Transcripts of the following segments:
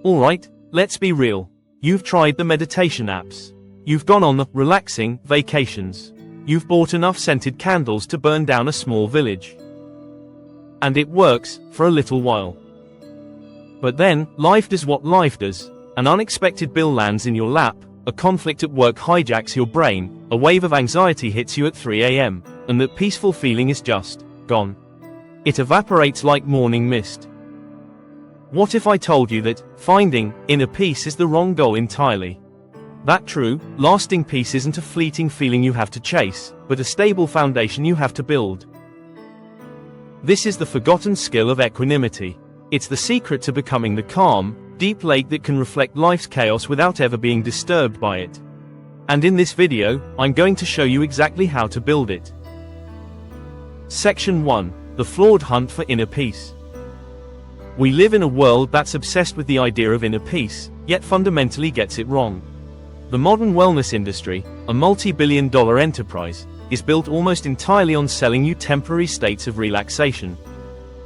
Alright, let's be real. You've tried the meditation apps. You've gone on the relaxing vacations. You've bought enough scented candles to burn down a small village. And it works, for a little while. But then, life does what life does. An unexpected bill lands in your lap, a conflict at work hijacks your brain, a wave of anxiety hits you at 3 a.m., and that peaceful feeling is just gone. It evaporates like morning mist. What if I told you that finding inner peace is the wrong goal entirely? That true, lasting peace isn't a fleeting feeling you have to chase, but a stable foundation you have to build. This is the forgotten skill of equanimity. It's the secret to becoming the calm, deep lake that can reflect life's chaos without ever being disturbed by it. And in this video, I'm going to show you exactly how to build it. Section 1. The flawed hunt for inner peace. We live in a world that's obsessed with the idea of inner peace, yet fundamentally gets it wrong. The modern wellness industry, a multi-billion-dollar enterprise, is built almost entirely on selling you temporary states of relaxation.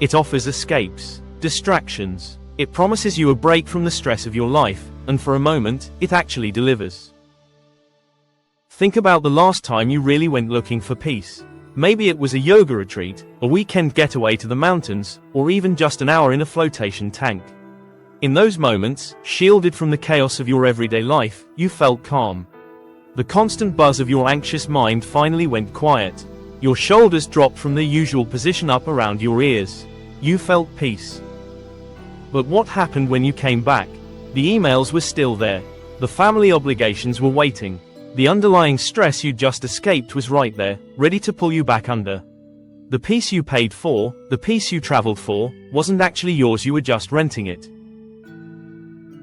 It offers escapes, distractions. It promises you a break from the stress of your life, and for a moment, it actually delivers. Think about the last time you really went looking for peace. Maybe it was a yoga retreat, a weekend getaway to the mountains, or even just an hour in a flotation tank. In those moments, shielded from the chaos of your everyday life, you felt calm. The constant buzz of your anxious mind finally went quiet. Your shoulders dropped from their usual position up around your ears. You felt peace. But what happened when you came back? The emails were still there. The family obligations were waiting. The underlying stress you just escaped was right there, ready to pull you back under. The peace you paid for, the peace you traveled for, wasn't actually yours, you were just renting it.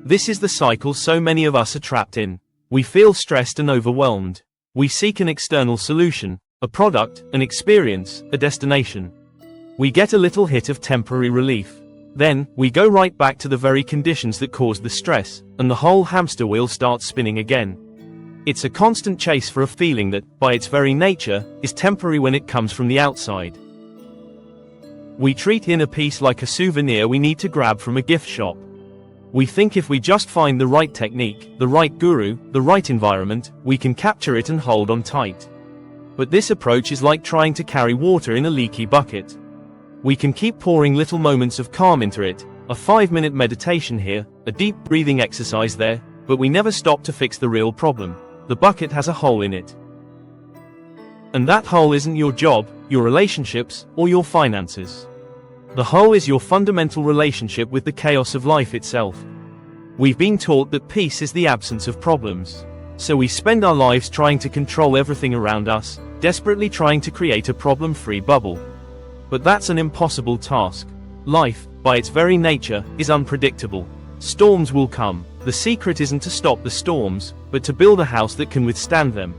This is the cycle so many of us are trapped in. We feel stressed and overwhelmed. We seek an external solution, a product, an experience, a destination. We get a little hit of temporary relief. Then, we go right back to the very conditions that caused the stress, and the whole hamster wheel starts spinning again. It's a constant chase for a feeling that, by its very nature, is temporary when it comes from the outside. We treat inner peace like a souvenir we need to grab from a gift shop. We think if we just find the right technique, the right guru, the right environment, we can capture it and hold on tight. But this approach is like trying to carry water in a leaky bucket. We can keep pouring little moments of calm into it, a 5-minute meditation here, a deep breathing exercise there, but we never stop to fix the real problem. The bucket has a hole in it. And that hole isn't your job, your relationships, or your finances. The hole is your fundamental relationship with the chaos of life itself. We've been taught that peace is the absence of problems. So we spend our lives trying to control everything around us, desperately trying to create a problem-free bubble. But that's an impossible task. Life, by its very nature, is unpredictable. Storms will come. The secret isn't to stop the storms, but to build a house that can withstand them.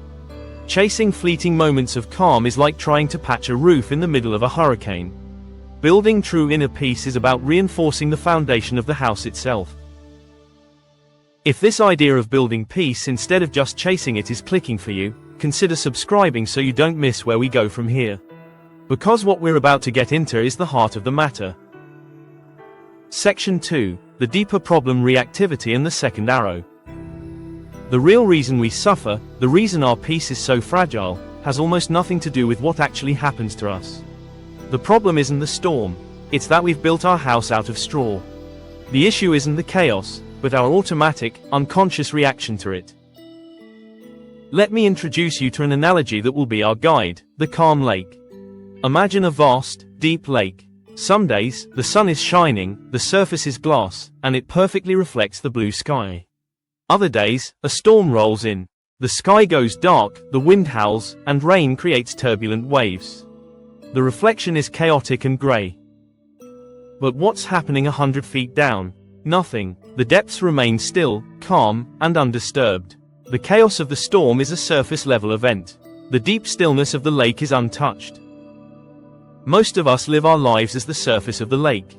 Chasing fleeting moments of calm is like trying to patch a roof in the middle of a hurricane. Building true inner peace is about reinforcing the foundation of the house itself. If this idea of building peace instead of just chasing it is clicking for you, consider subscribing so you don't miss where we go from here. Because what we're about to get into is the heart of the matter. Section 2. The deeper problem: reactivity and the second arrow. The real reason we suffer, the reason our peace is so fragile, has almost nothing to do with what actually happens to us. The problem isn't the storm, it's that we've built our house out of straw. The issue isn't the chaos, but our automatic, unconscious reaction to it. Let me introduce you to an analogy that will be our guide: the calm lake. Imagine a vast, deep lake. Some days, the sun is shining, the surface is glass, and it perfectly reflects the blue sky. Other days, a storm rolls in. The sky goes dark, the wind howls, and rain creates turbulent waves. The reflection is chaotic and grey. But what's happening 100 feet down? Nothing. The depths remain still, calm, and undisturbed. The chaos of the storm is a surface-level event. The deep stillness of the lake is untouched. Most of us live our lives as the surface of the lake.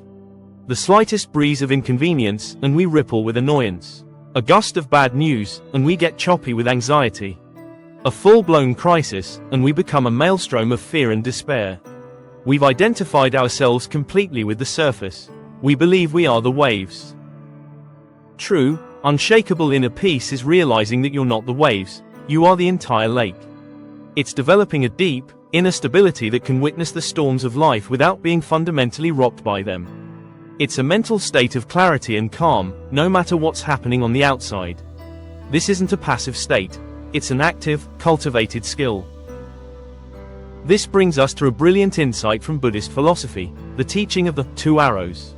The slightest breeze of inconvenience, and we ripple with annoyance. A gust of bad news, and we get choppy with anxiety. A full-blown crisis, and we become a maelstrom of fear and despair. We've identified ourselves completely with the surface. We believe we are the waves. True, unshakable inner peace is realizing that you're not the waves, you are the entire lake. It's developing a deep, inner stability that can witness the storms of life without being fundamentally rocked by them. It's a mental state of clarity and calm, no matter what's happening on the outside. This isn't a passive state, it's an active, cultivated skill. This brings us to a brilliant insight from Buddhist philosophy, the teaching of the two arrows.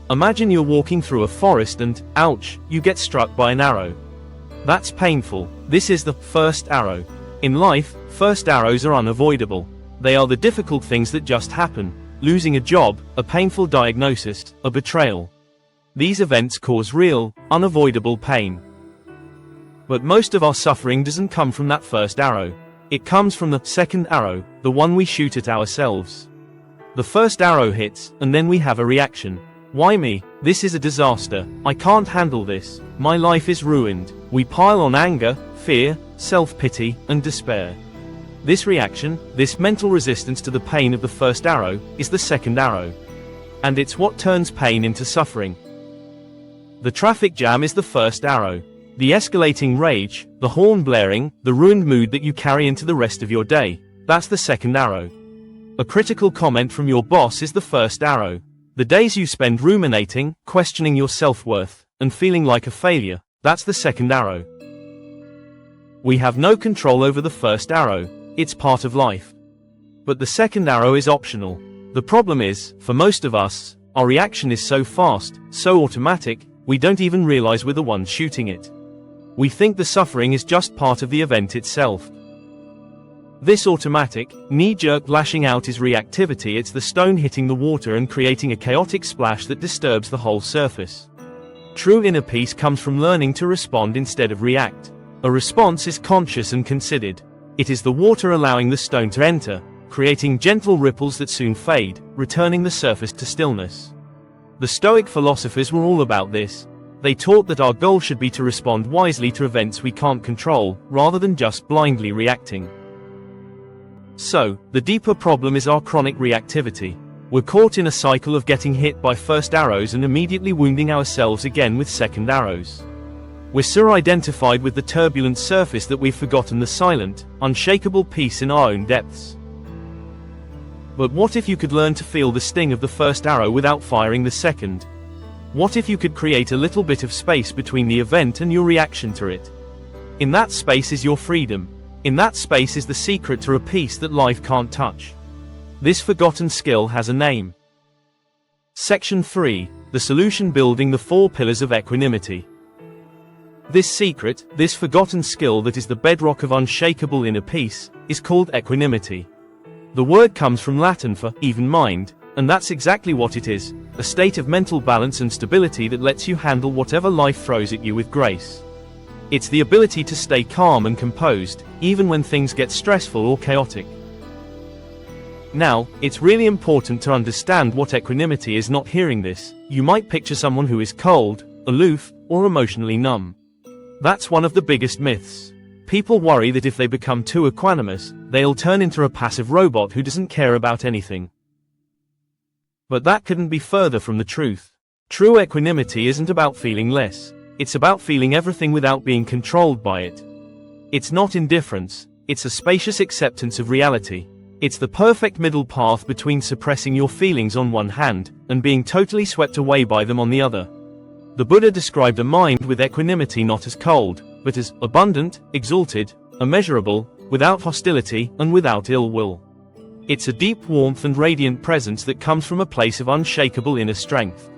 Imagine you're walking through a forest and, ouch, you get struck by an arrow. That's painful. This is the first arrow. In life, first arrows are unavoidable. They are the difficult things that just happen: losing a job, a painful diagnosis, a betrayal. These events cause real, unavoidable pain. But most of our suffering doesn't come from that first arrow. It comes from the second arrow, the one we shoot at ourselves. The first arrow hits, and then we have a reaction. Why me? This is a disaster. I can't handle this. My life is ruined. We pile on anger, fear, self-pity, and despair. This reaction, this mental resistance to the pain of the first arrow, is the second arrow. And it's what turns pain into suffering. The traffic jam is the first arrow. The escalating rage, the horn blaring, the ruined mood that you carry into the rest of your day, that's the second arrow. A critical comment from your boss is the first arrow. The days you spend ruminating, questioning your self-worth, and feeling like a failure, that's the second arrow. We have no control over the first arrow, it's part of life. But the second arrow is optional. The problem is, for most of us, our reaction is so fast, so automatic, we don't even realize we're the ones shooting it. We think the suffering is just part of the event itself. This automatic, knee-jerk lashing out is reactivity. It's the stone hitting the water and creating a chaotic splash that disturbs the whole surface. True inner peace comes from learning to respond instead of react. A response is conscious and considered. It is the water allowing the stone to enter, creating gentle ripples that soon fade, returning the surface to stillness. The Stoic philosophers were all about this. They taught that our goal should be to respond wisely to events we can't control, rather than just blindly reacting. So, the deeper problem is our chronic reactivity. We're caught in a cycle of getting hit by first arrows and immediately wounding ourselves again with second arrows. We're so identified with the turbulent surface that we've forgotten the silent, unshakable peace in our own depths. But what if you could learn to feel the sting of the first arrow without firing the second? What if you could create a little bit of space between the event and your reaction to it? In that space is your freedom. In that space is the secret to a peace that life can't touch. This forgotten skill has a name. Section 3. The solution: building the 4 pillars of equanimity. This secret, this forgotten skill that is the bedrock of unshakable inner peace, is called equanimity. The word comes from Latin for even mind, and that's exactly what it is: a state of mental balance and stability that lets you handle whatever life throws at you with grace. It's the ability to stay calm and composed, even when things get stressful or chaotic. Now, it's really important to understand what equanimity is. Not hearing this, you might picture someone who is cold, aloof, or emotionally numb. That's one of the biggest myths. People worry that if they become too equanimous, they'll turn into a passive robot who doesn't care about anything. But that couldn't be further from the truth. True equanimity isn't about feeling less. It's about feeling everything without being controlled by it. It's not indifference, it's a spacious acceptance of reality. It's the perfect middle path between suppressing your feelings on one hand, and being totally swept away by them on the other. The Buddha described a mind with equanimity not as cold, but as abundant, exalted, immeasurable, without hostility, and without ill will. It's a deep warmth and radiant presence that comes from a place of unshakable inner strength.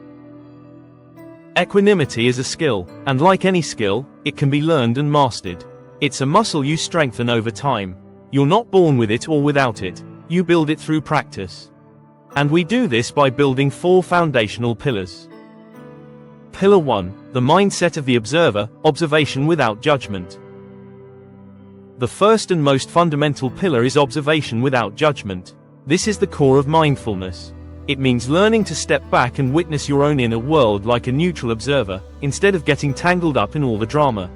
Equanimity is a skill, and like any skill, it can be learned and mastered. It's a muscle you strengthen over time. You're not born with it or without it, you build it through practice. And we do this by building 4 foundational pillars. Pillar 1, the mindset of the observer, observation without judgment. The first and most fundamental pillar is observation without judgment. This is the core of mindfulness. It means learning to step back and witness your own inner world like a neutral observer, instead of getting tangled up in all the drama.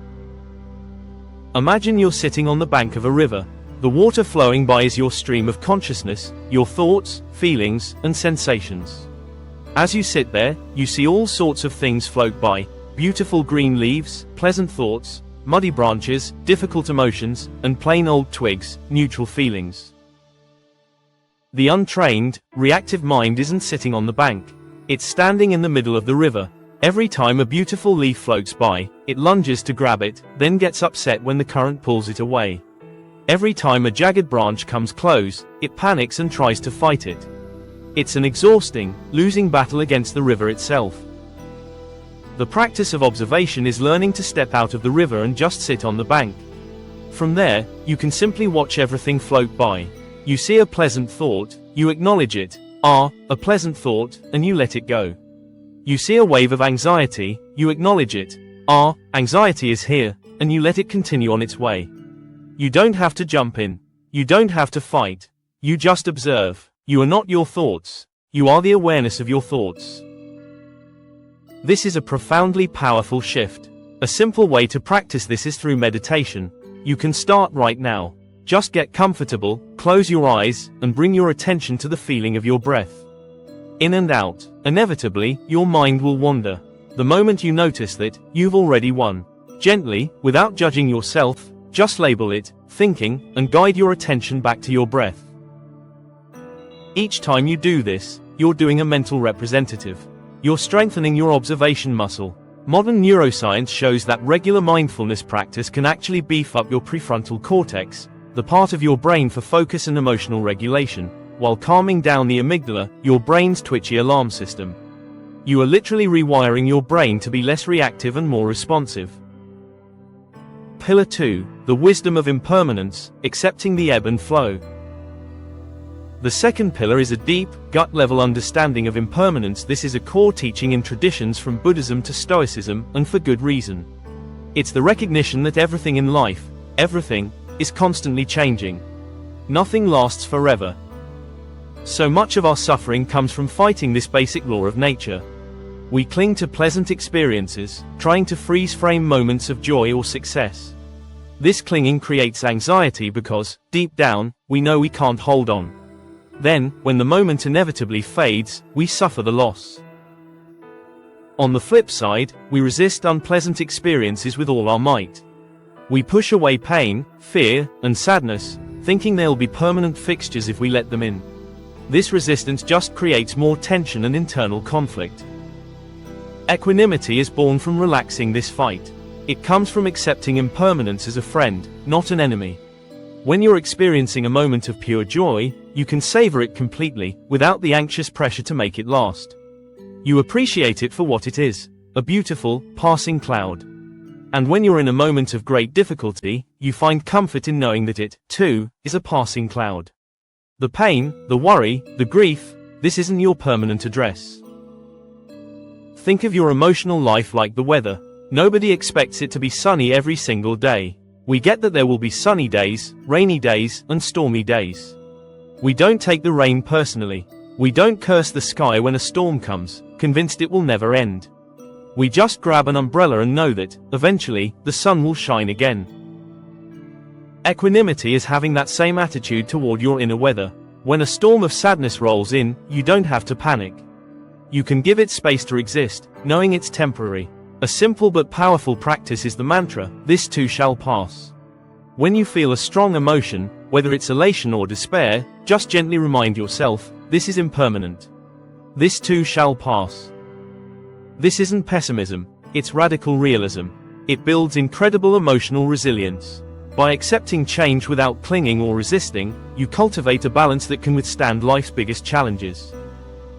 Imagine you're sitting on the bank of a river. The water flowing by is your stream of consciousness, your thoughts, feelings, and sensations. As you sit there, you see all sorts of things float by: beautiful green leaves, pleasant thoughts, muddy branches, difficult emotions, and plain old twigs, neutral feelings. The untrained, reactive mind isn't sitting on the bank. It's standing in the middle of the river. Every time a beautiful leaf floats by, it lunges to grab it, then gets upset when the current pulls it away. Every time a jagged branch comes close, it panics and tries to fight it. It's an exhausting, losing battle against the river itself. The practice of observation is learning to step out of the river and just sit on the bank. From there, you can simply watch everything float by. You see a pleasant thought, you acknowledge it, a pleasant thought, and you let it go. You see a wave of anxiety, you acknowledge it, anxiety is here, and you let it continue on its way. You don't have to jump in. You don't have to fight. You just observe. You are not your thoughts. You are the awareness of your thoughts. This is a profoundly powerful shift. A simple way to practice this is through meditation. You can start right now. Just get comfortable, close your eyes, and bring your attention to the feeling of your breath. In and out. Inevitably, your mind will wander. The moment you notice that, you've already won. Gently, without judging yourself, just label it, thinking, and guide your attention back to your breath. Each time you do this, you're doing a mental representative. You're strengthening your observation muscle. Modern neuroscience shows that regular mindfulness practice can actually beef up your prefrontal cortex, the part of your brain for focus and emotional regulation, while calming down the amygdala, your brain's twitchy alarm system. You are literally rewiring your brain to be less reactive and more responsive. Pillar 2, the wisdom of impermanence, accepting the ebb and flow. The second pillar is a deep, gut-level understanding of impermanence. This is a core teaching in traditions from Buddhism to Stoicism, and for good reason. It's the recognition that everything in life, everything, is constantly changing. Nothing lasts forever. So much of our suffering comes from fighting this basic law of nature. We cling to pleasant experiences, trying to freeze-frame moments of joy or success. This clinging creates anxiety because, deep down, we know we can't hold on. Then, when the moment inevitably fades, we suffer the loss. On the flip side, we resist unpleasant experiences with all our might. We push away pain, fear, and sadness, thinking they'll be permanent fixtures if we let them in. This resistance just creates more tension and internal conflict. Equanimity is born from relaxing this fight. It comes from accepting impermanence as a friend, not an enemy. When you're experiencing a moment of pure joy, you can savor it completely, without the anxious pressure to make it last. You appreciate it for what it is, a beautiful, passing cloud. And when you're in a moment of great difficulty, you find comfort in knowing that it, too, is a passing cloud. The pain, the worry, the grief, this isn't your permanent address. Think of your emotional life like the weather. Nobody expects it to be sunny every single day. We get that there will be sunny days, rainy days, and stormy days. We don't take the rain personally. We don't curse the sky when a storm comes, convinced it will never end. We just grab an umbrella and know that, eventually, the sun will shine again. Equanimity is having that same attitude toward your inner weather. When a storm of sadness rolls in, you don't have to panic. You can give it space to exist, knowing it's temporary. A simple but powerful practice is the mantra, "This too shall pass." When you feel a strong emotion, whether it's elation or despair, just gently remind yourself, this is impermanent. This too shall pass. This isn't pessimism, it's radical realism. It builds incredible emotional resilience. By accepting change without clinging or resisting, you cultivate a balance that can withstand life's biggest challenges.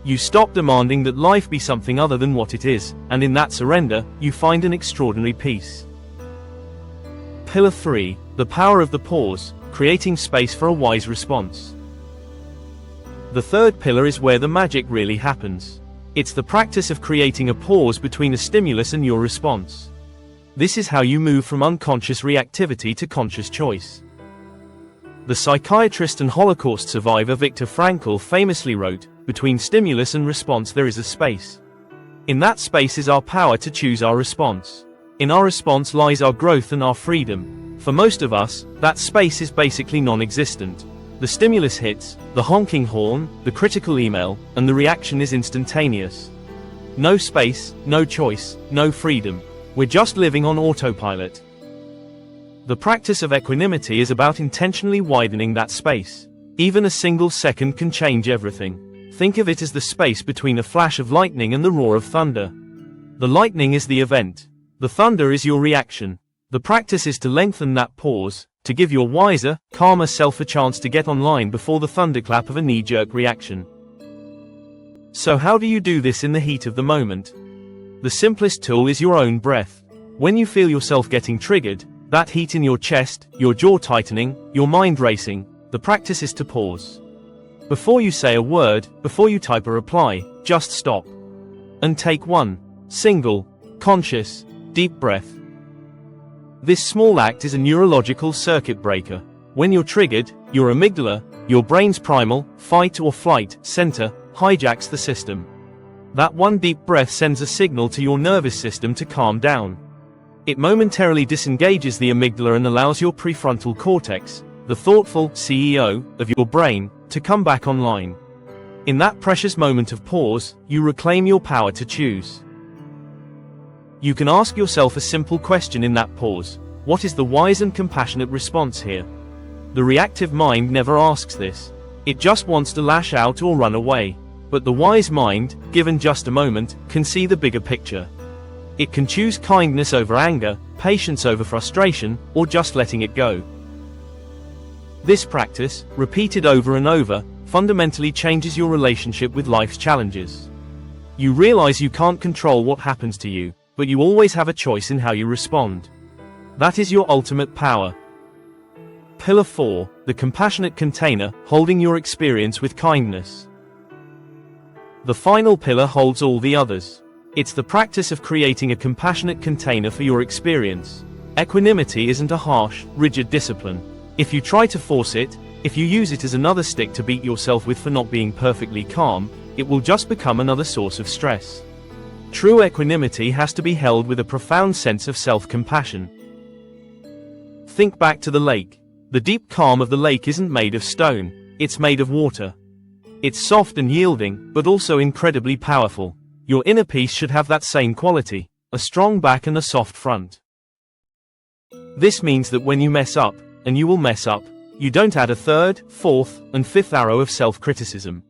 You stop demanding that life be something other than what it is, and in that surrender, you find an extraordinary peace. Pillar 3, the power of the pause, creating space for a wise response. The third pillar is where the magic really happens. It's the practice of creating a pause between a stimulus and your response. This is how you move from unconscious reactivity to conscious choice. The psychiatrist and Holocaust survivor Viktor Frankl famously wrote, "Between stimulus and response there is a space. In that space is our power to choose our response. In our response lies our growth and our freedom." For most of us, that space is basically non-existent. The stimulus hits, the honking horn, the critical email, and the reaction is instantaneous. No space, no choice, no freedom. We're just living on autopilot. The practice of equanimity is about intentionally widening that space. Even a single second can change everything. Think of it as the space between a flash of lightning and the roar of thunder. The lightning is the event. The thunder is your reaction. The practice is to lengthen that pause, to give your wiser, calmer self a chance to get online before the thunderclap of a knee-jerk reaction. So how do you do this in the heat of the moment? The simplest tool is your own breath. When you feel yourself getting triggered, that heat in your chest, your jaw tightening, your mind racing, the practice is to pause. Before you say a word, before you type a reply, just stop. And take one single, conscious, deep breath. This small act is a neurological circuit breaker. When you're triggered, your amygdala, your brain's primal, fight or flight, center, hijacks the system. That one deep breath sends a signal to your nervous system to calm down. It momentarily disengages the amygdala and allows your prefrontal cortex, the thoughtful CEO of your brain, to come back online. In that precious moment of pause, you reclaim your power to choose. You can ask yourself a simple question in that pause: what is the wise and compassionate response here? The reactive mind never asks this. It just wants to lash out or run away. But the wise mind, given just a moment, can see the bigger picture. It can choose kindness over anger, patience over frustration, or just letting it go. This practice, repeated over and over, fundamentally changes your relationship with life's challenges. You realize you can't control what happens to you, but you always have a choice in how you respond. That is your ultimate power. Pillar 4, the compassionate container, holding your experience with kindness. The final pillar holds all the others. It's the practice of creating a compassionate container for your experience. Equanimity isn't a harsh, rigid discipline. If you try to force it, if you use it as another stick to beat yourself with for not being perfectly calm, it will just become another source of stress. True equanimity has to be held with a profound sense of self-compassion. Think back to the lake. The deep calm of the lake isn't made of stone, it's made of water. It's soft and yielding, but also incredibly powerful. Your inner peace should have that same quality, a strong back and a soft front. This means that when you mess up, and you will mess up, you don't add a third, fourth, and fifth arrow of self-criticism.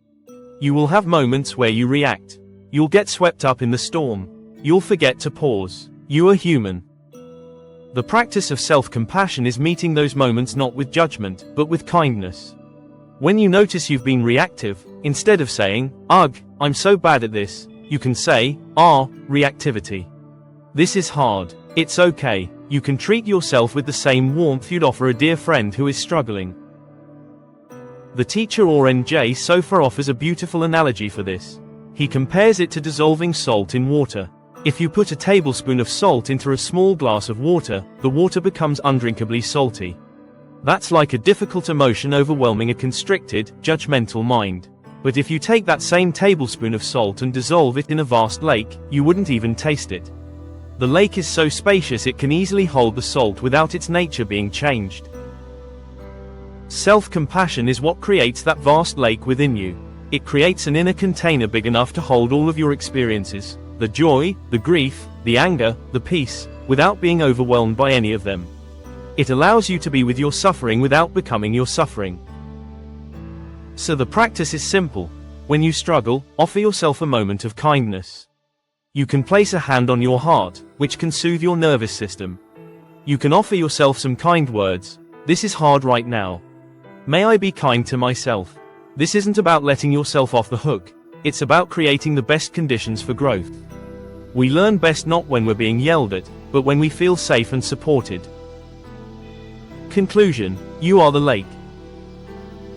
You will have moments where you react. You'll get swept up in the storm. You'll forget to pause. You are human. The practice of self-compassion is meeting those moments not with judgment, but with kindness. When you notice you've been reactive, instead of saying, "Ugh, I'm so bad at this," you can say, reactivity. This is hard. It's okay. You can treat yourself with the same warmth you'd offer a dear friend who is struggling. The teacher Oren Sofer offers a beautiful analogy for this. He compares it to dissolving salt in water. If you put a tablespoon of salt into a small glass of water, the water becomes undrinkably salty. That's like a difficult emotion overwhelming a constricted, judgmental mind. But if you take that same tablespoon of salt and dissolve it in a vast lake, you wouldn't even taste it. The lake is so spacious it can easily hold the salt without its nature being changed. Self-compassion is what creates that vast lake within you. It creates an inner container big enough to hold all of your experiences, the joy, the grief, the anger, the peace, without being overwhelmed by any of them. It allows you to be with your suffering without becoming your suffering. So the practice is simple. When you struggle, offer yourself a moment of kindness. You can place a hand on your heart, which can soothe your nervous system. You can offer yourself some kind words. This is hard right now. May I be kind to myself? This isn't about letting yourself off the hook. It's about creating the best conditions for growth. We learn best not when we're being yelled at, but when we feel safe and supported. Conclusion: you are the lake.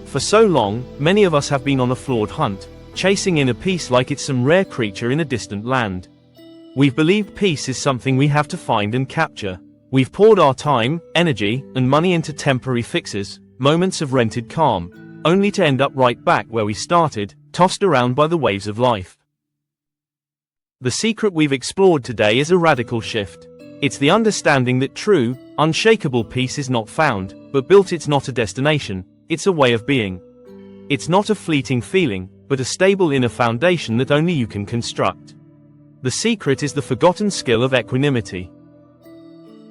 For so long, many of us have been on a flawed hunt, chasing inner peace like it's some rare creature in a distant land. We've believed peace is something we have to find and capture. We've poured our time, energy, and money into temporary fixes, moments of rented calm, only to end up right back where we started, tossed around by the waves of life. The secret we've explored today is a radical shift. It's the understanding that true, unshakable peace is not found, but built. It's not a destination, it's a way of being. It's not a fleeting feeling, but a stable inner foundation that only you can construct. The secret is the forgotten skill of equanimity.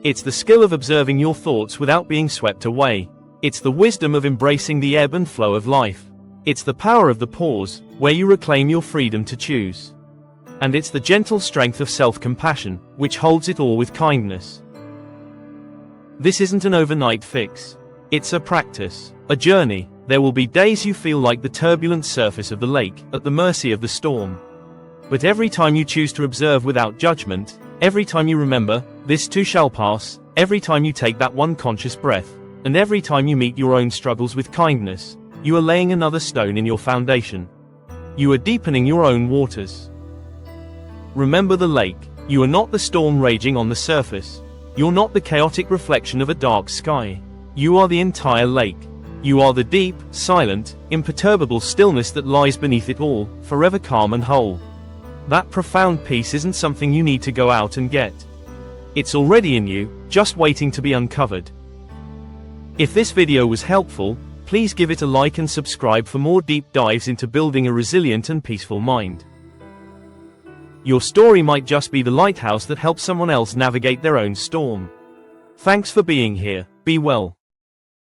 It's the skill of observing your thoughts without being swept away. It's the wisdom of embracing the ebb and flow of life. It's the power of the pause, where you reclaim your freedom to choose. And it's the gentle strength of self-compassion, which holds it all with kindness. This isn't an overnight fix. It's a practice, a journey. There will be days you feel like the turbulent surface of the lake, at the mercy of the storm. But every time you choose to observe without judgment, every time you remember, this too shall pass, every time you take that one conscious breath, and every time you meet your own struggles with kindness, you are laying another stone in your foundation. You are deepening your own waters. Remember the lake. You are not the storm raging on the surface. You're not the chaotic reflection of a dark sky. You are the entire lake. You are the deep, silent, imperturbable stillness that lies beneath it all, forever calm and whole. That profound peace isn't something you need to go out and get. It's already in you, just waiting to be uncovered. If this video was helpful, please give it a like and subscribe for more deep dives into building a resilient and peaceful mind. Your story might just be the lighthouse that helps someone else navigate their own storm. Thanks for being here. Be well.